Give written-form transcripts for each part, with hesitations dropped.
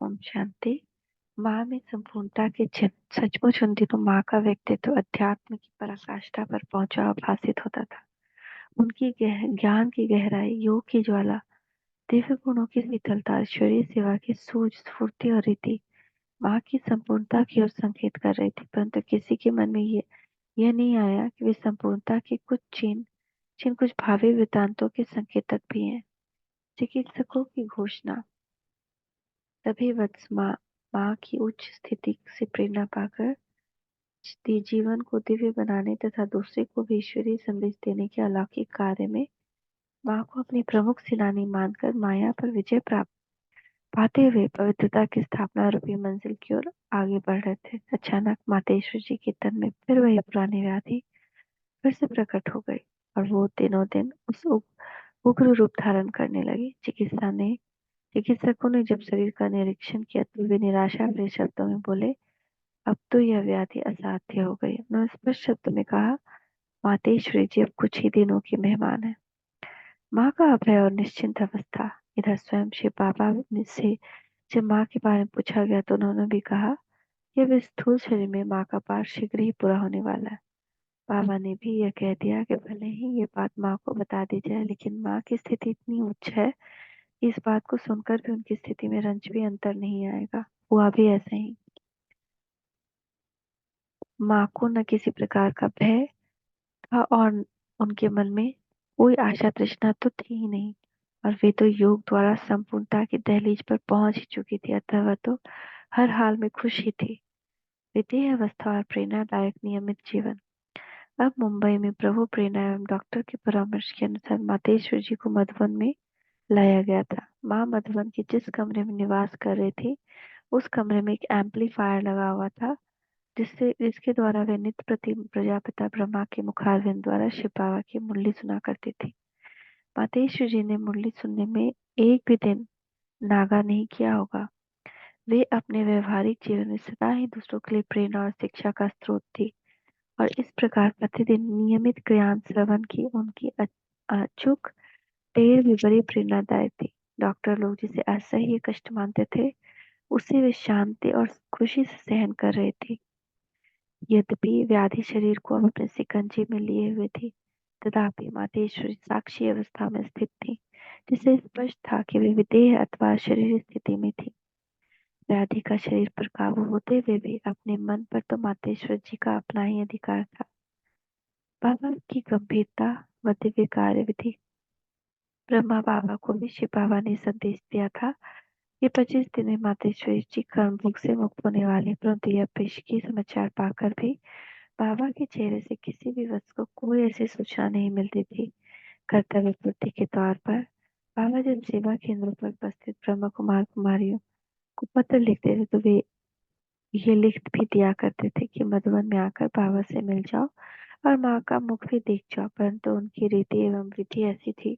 ओम शांति। माँ में संपूर्णता के चिन्ह। सचमुच उन दिनों माँ का व्यक्तित्व अध्यात्म की पराकाष्ठा पर पहुंचा और भासित होता था। उनकी ज्ञान की गहराई, योग की ज्वाला, दिव्य गुणों की शीतलता, ईश्वरीय सेवा की सूझ, स्फूर्ति और रीति माँ की संपूर्णता की ओर संकेत कर रही थी। परंतु किसी के मन में यह नहीं आया कि वे संपूर्णता के कुछ चिन्ह कुछ भावी वृत्तांतों के संकेतक भी हैं। चिकित्सकों की घोषणा। तभी वत्स माँ की उच्च स्थिति से प्रेरणा पाकर जीवन को दिव्य बनाने तथा दूसरे को भी ईश्वरीय संदेश देने के अलौकिक कार्य में माँ को अपनी प्रमुख सेनानी मानकर माया पर विजय प्राप्त पाते हुए पवित्रता की स्थापना रूपी मंजिल की ओर आगे बढ़ रहे थे। अचानक मातेश्वर जी के तन में फिर वही पुरानी व्याधि फिर से प्रकट हो गई और वो दिनों दिन उस उग्र रूप धारण करने लगी। चिकित्सकों ने जब शरीर का निरीक्षण किया तो वे निराशा भरे शब्दों में बोले, अब तो यह व्याधि असाध्य हो गई। उन्होंने स्पष्ट शब्द में कहा, मातेश्वरी जी अब कुछ ही दिनों की मेहमान है। माँ का अभय और निश्चिंत अवस्था। इधर स्वयं शिव बाबा से जब माँ के बारे में पूछा गया तो उन्होंने भी कहा कि अब इस स्थूल शरीर में माँ का पाठ शीघ्र ही पूरा होने वाला है। बाबा ने भी यह कह दिया कि भले ही ये बात माँ को बता दी जाए, लेकिन माँ की स्थिति इतनी उच्च है, इस बात को सुनकर भी उनकी स्थिति में रंच भी अंतर नहीं आएगा। हुआ भी ऐसा ही। माँ को न किसी प्रकार का भय था और उनके मन में कोई आशा तृष्णा तो थी ही नहीं, और वे तो योग द्वारा संपूर्णता की दहलीज पर पहुंच ही चुकी थी, अतः वह तो हर हाल में खुश ही थी। विदेह अवस्था और प्रेरणादायक नियमित जीवन। अब मुंबई में प्रभु प्रेरणा एवं डॉक्टर के परामर्श के अनुसार मातेश्वर जी को मधुबन में लाया गया था। माँ मधुबन के जिस कमरे में निवास कर रही थी उस कमरे में एक एम्पलीफायर लगा हुआ था, जिसके द्वारा वे नित्य प्रति प्रजापिता ब्रह्मा के मुखारविंद द्वारा शिव बाबा की मुरली सुना करती थी। मातेश्वर जी ने मुरली सुनने में एक भी दिन नागा नहीं किया होगा। वे अपने व्यवहारिक जीवन में सदा ही दूसरों के लिए प्रेरणा और शिक्षा का स्रोत थी, और इस प्रकार प्रतिदिन नियमित ज्ञान श्रवण की उनकी अचूक टेर भी बड़ी प्रेरणादायक थी। डॉक्टर लोग जिसे असह्य कष्ट मानते थे, उसे वे शांति और खुशी से सहन कर रहे थे। यद्यपि व्याधि शरीर को अब अपने शिकंजे में लिए हुए थी, तथापि मातेश्वरी साक्षी अवस्था में स्थित थी, जिससे स्पष्ट था कि वे विदेह अथवा शरीर स्थिति में थी। व्याधि का शरीर पर काबू होते हुए भी अपने मन पर तो मातेश्वर जी का अपना ही अधिकार था। बाबा की गंभीरता व दिव्य कार्य विधि। ब्रह्मा बाबा को भी शिव बाबा ने संदेश दिया था कि 25 दिन में मातेश्वरी जी कर्म भोग से मुक्त होने वाले, परंतु यह पेशगी समाचार पाकर भी बाबा के चेहरे से किसी भी वस्तु को कोई ऐसी सूचना नहीं मिलती थी। कर्तव्य पूर्ति के तौर पर बाबा जब सेवा केंद्रों पर उपस्थित ब्रह्म कुमार कुमारियों को पत्र लिखते थे तो वे ये लिख भी दिया करते थे कि मधुबन में आकर बाबा से मिल जाओ और माँ का मुख भी देख जाओ, परंतु उनकी रीति एवं विधि ऐसी थी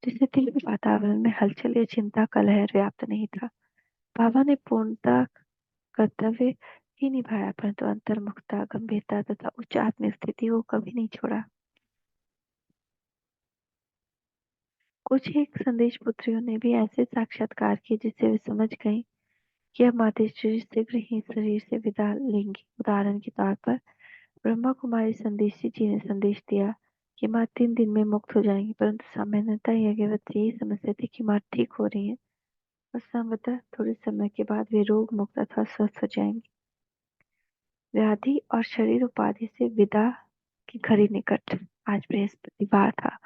जिससे दिव्य वातावरण में हलचल या चिंता का लहर व्याप्त नहीं था। बाबा ने पूर्णता कर्तव्य ही निभाया, परंतु अंतर्मुखता, गंभीरता तथा उच्च आत्मिक स्थिति को कभी नहीं छोड़ा। कुछ एक संदेश पुत्रियों ने भी ऐसे साक्षात्कार किए जिससे वे समझ गईं कि अब मातेश्वरी शीघ्र ही शरीर से विदा लेंगी। उदाहरण के तौर पर ब्रह्मा कुमारी संदेशी जी ने संदेश दिया कि माँ 3 दिन में मुक्त हो जाएंगी, परंतु सामान्यतः यह यही समझते थे कि माँ ठीक हो रही है और संभवतः थोड़े समय के बाद वे रोग मुक्त अथवा स्वस्थ हो जाएंगी। व्याधि और शरीर उपाधि से विदा की घड़ी निकट। आज बृहस्पतिवार था,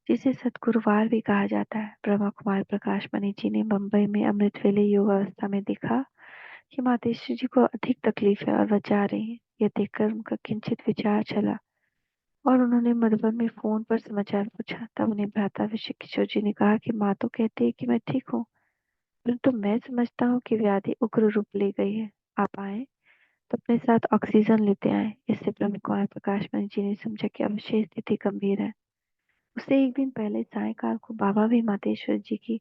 जिसे सतगुरुवार भी कहा जाता है। ब्रह्मा कुमार प्रकाश मणि जी ने मुंबई में अमृत वेले योग अवस्था में देखा कि मातेश्वरी जी को अधिक तकलीफ है और वह जा रही है। यह देखकर उनका किंचित विचार चला और उन्होंने मधुबन में फोन पर समाचार पूछा। तब उन्हें भ्राता ऋषि किशोर जी ने कहा कि माँ तो कहती है कि मैं ठीक हूँ, परंतु मैं समझता हूँ कि व्याधि उग्र रूप ले गई है। आप आए तो अपने साथ ऑक्सीजन लेते आए। इससे ब्रह्म कुमार प्रकाश मणि जी ने समझा कि अवश्य स्थिति गंभीर है। उससे एक दिन पहले सायंकाल को बाबा भी मातेश्वर जी की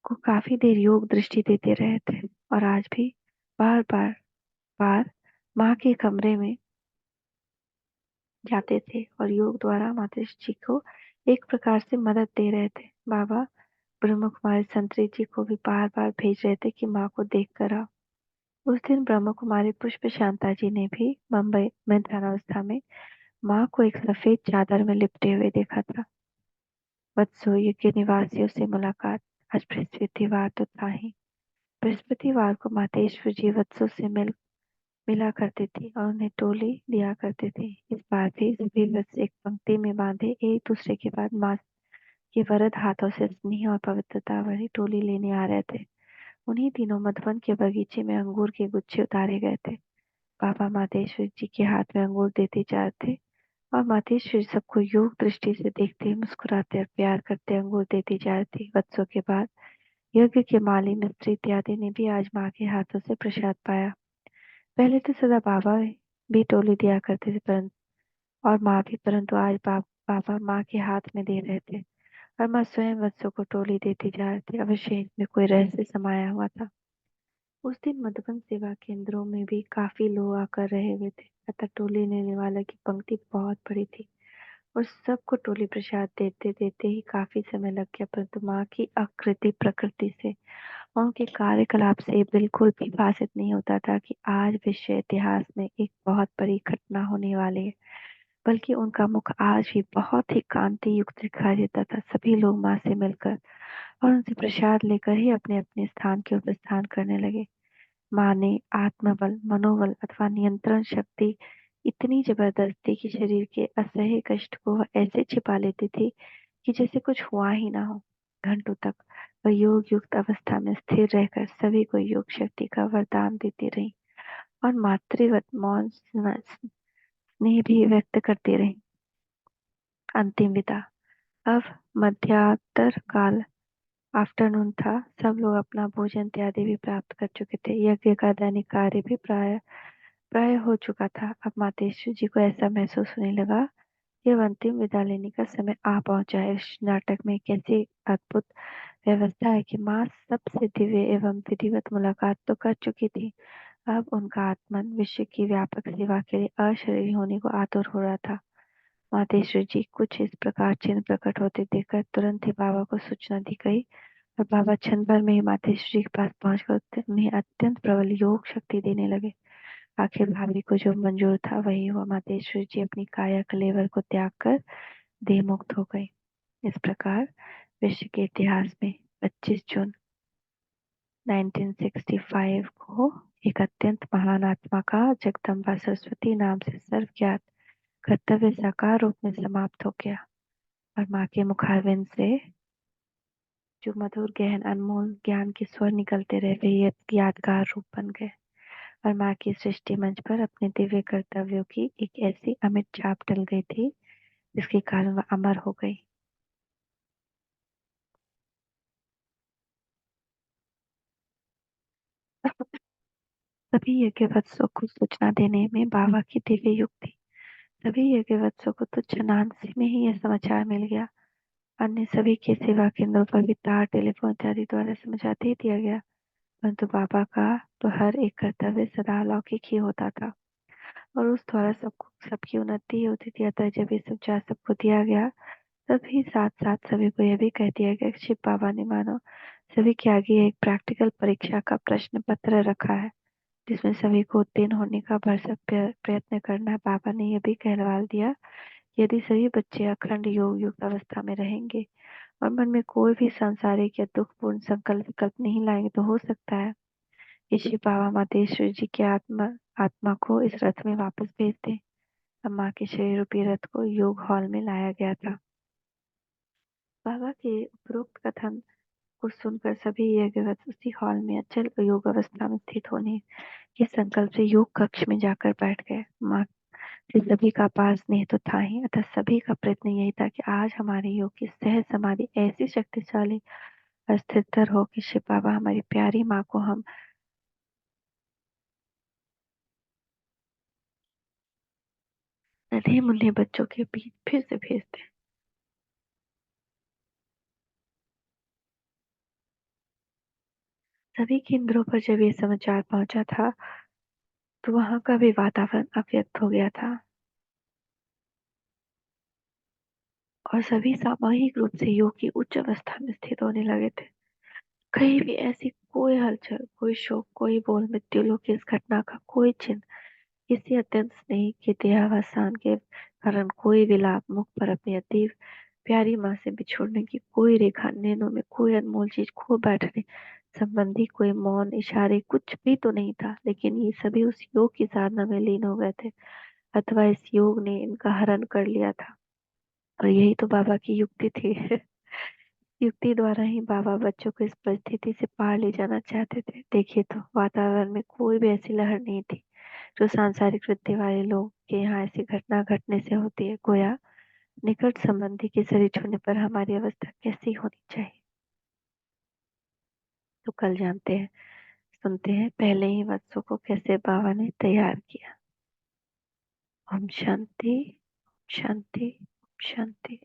को काफी देर योग दृष्टि देते रहे थे, और आज भी बार बार बार माँ के कमरे में जाते थे और योग द्वारा मातेश्वर जी को एक प्रकार से मदद दे रहे थे। बाबा ब्रह्म कुमारी संतरी जी को भी बार बार भेज रहे थे कि माँ को देख कर आओ। उस दिन ब्रह्म कुमारी पुष्प शांता जी ने भी मुंबई में ध्यानावस्था में माँ को एक सफेद चादर में लिपटे हुए देखा था। वत्सोय के निवासियों से मुलाकात। आज बृहस्पतिवार तो था ही। बृहस्पतिवार को मातेश्वर जी वत्सों से मिला करती थी और उन्हें टोली दिया करते थे। इस बार भी सभी वत्स एक पंक्ति में बांधे एक दूसरे के बाद माँ के वरद हाथों से स्नेह और पवित्रता भरी टोली लेने आ रहे थे। उन्हीं दिनों मधुबन के बगीचे में अंगूर के गुच्छे उतारे गए थे। बाबा मातेश्वर जी के हाथ में अंगूर देते जा रहे थे और मातेश्वरी सबको योग दृष्टि से देखते मुस्कुराते और प्यार करते अंगूर देती जा रही थी। वत्सों के बाद यज्ञ के माली मिस्त्री इत्यादि ने भी आज माँ के हाथों से प्रसाद पाया। पहले तो सदा बाबा भी टोली दिया करते थे परंतु और माँ भी, परंतु आज बाबा माँ के हाथ में दे रहे थे और माँ स्वयं वत्सों को टोली देती जा रही थी। अवश्य इसमें कोई रहस्य समाया हुआ था। उस दिन मधुबन सेवा केंद्रों में भी काफी लोग आकर रहे हुए थे, अतः टोली लेने वाले की पंक्ति बहुत बड़ी थी और सबको टोली प्रसाद देते देते ही काफी समय लग गया, परंतु माँ की आकृति प्रकृति से और उनके कार्यकलाप से बिल्कुल भी भाषित नहीं होता था कि आज विश्व इतिहास में एक बहुत बड़ी घटना होने वाली है। बल्कि उनका मुख आज भी बहुत ही कांति युक्त दिखाई देता था। सभी लोग माँ से मिलकर और उनसे प्रसाद लेकर ही अपने अपने स्थान के ओर प्रस्थान करने लगे। माँ ने आत्मबल, मनोबल अथवा नियंत्रण शक्ति इतनी जबरदस्त थी कि शरीर के असह्य कष्ट को वह ऐसे छिपा लेती थी कि जैसे कुछ हुआ ही ना हो। घंटों तक वह योग युक्त अवस्था में स्थिर रहकर सभी को योग शक्ति का वरदान देती रही और मातृवत मौन स्नेह भी व्यक्त करती रही। अंतिम विदा। अब मध्यातर काल आफ्टरनून था। सब लोग अपना भोजन इत्यादि भी प्राप्त कर चुके थे। यज्ञ का दैनिक कार्य भी प्राय प्राय हो चुका था। अब मातेश्वर जी को ऐसा महसूस होने लगा कि अब अंतिम विदा लेने का समय आ पहुंचा है। इस नाटक में एक ऐसी अद्भुत व्यवस्था है कि माँ सबसे दिव्य एवं विधिवत मुलाकात तो कर चुकी थी। अब उनका आत्मन विश्व की व्यापक सेवा के लिए अशरीरी होने को आतुर हो रहा था। मातेश्वर जी कुछ इस प्रकार चिन्ह प्रकट होते देखकर तुरंत ही बाबा को सूचना दी गई और बाबा क्षण भर में ही मातेश्वर जी के पास पहुंचकर उन्हें अत्यंत प्रबल योग शक्ति देने लगे। आखिर भाभी को जो मंजूर था वही हुआ। मातेश्वर जी अपनी काया कलेवर को त्याग कर देह मुक्त हो गई। इस प्रकार विश्व के इतिहास में 25 जून 1965 को एक अत्यंत महान आत्मा का जगदम्बा सरस्वती नाम से सर्वज्ञात कर्तव्य साकार रूप में समाप्त हो गया और माँ के मुखारविंद से जो मधुर गहन अनमोल ज्ञान के स्वर निकलते रहे वे यादगार रूप बन गए और माँ की सृष्टि मंच पर अपने दिव्य कर्तव्यों की एक ऐसी अमिट छाप डल गई थी जिसके कारण वह अमर हो गई। सभी यज्ञवत्सों को सूचना देने में बाबा की दिव्य युक्ति। सभी यज्ञवत्सों को तो क्षणांश में ही यह समाचार मिल गया। अन्य सभी के सेवा केंद्रों पर भी तार, टेलीफोन इत्यादि द्वारा समाचार दे दिया गया, परंतु बाबा का तो हर एक कर्तव्य सदा अलौकिक ही होता था और उस द्वारा सबको सबकी उन्नति ही होती थी। अतः जब ये समाचार सबको दिया गया तभी साथ साथ सभी को यह भी कह दिया गया कि शिव बाबा ने मानो सभी के आगे एक प्रैक्टिकल परीक्षा का प्रश्न पत्र रखा है जिसमें सभी को उत्तीर्ण होने का भरसक प्रयत्न करना है। बाबा ने यह भी कहलवा दिया यदि सभी बच्चे अखंड योग युक्त अवस्था में रहेंगे और मन में कोई भी सांसारिक या दुखपूर्ण संकल्प विकल्प नहीं लाएंगे तो हो सकता है कि शिव बाबा मातेश्वर जी के आत्मा को इस रथ में वापस भेज दें। अब माँ के शरीर रूपी रथ को योग हॉल में लाया गया था। बाबा के उपरोक्त कथन को सुनकर सभी यज्ञवत उसी हॉल में अचल योग अवस्था में स्थित होने के संकल्प से योग कक्ष में जाकर बैठ गए। माँ से सभी का पास स्नेह तो था ही, अतः सभी का प्रयत्न यही था कि आज हमारे योग की सहज समाधि ऐसी शक्तिशाली और स्थिर हो कि शिव बाबा हमारी प्यारी माँ को हम नन्हे मुन्ने बच्चों के बीच फिर से भेज दें। सभी केंद्रों पर जब ये समाचार पहुंचा था तो वहां का भी वातावरण अव्यक्त हो गया था और सभी सामूहिक रूप से योग की उच्च अवस्था में स्थित होने लगे थे। कहीं भी ऐसी कोई हलचल, कोई शोक, कोई बोल मृत्युलोक की इस घटना का कोई चिन्ह, किसी अत्यंत स्नेह के देहावसान के कारण कोई विलाप, मुख पर अपनी अति प्यारी माँ से बिछुड़ने की कोई रेखा, नैनों में कोई अनमोल चीज खो बैठने संबंधी कोई मौन इशारे, कुछ भी तो नहीं था। लेकिन ये सभी उस योग की साधना में लीन हो गए थे, अथवा इस योग ने इनका हरण कर लिया था। और यही तो बाबा की युक्ति थी। युक्ति द्वारा ही बाबा बच्चों को इस परिस्थिति से पार ले जाना चाहते थे। देखिए तो वातावरण में कोई भी ऐसी लहर नहीं थी जो सांसारिक वृत्ति वाले लोग के यहाँ ऐसी घटना घटने से होती है। गोया निकट संबंधी के शरीर छूने पर हमारी अवस्था कैसी होनी चाहिए। तो कल जानते हैं, सुनते हैं पहले ही वत्सों को कैसे बाबा ने तैयार किया। ओम शांति, शांति, शांति।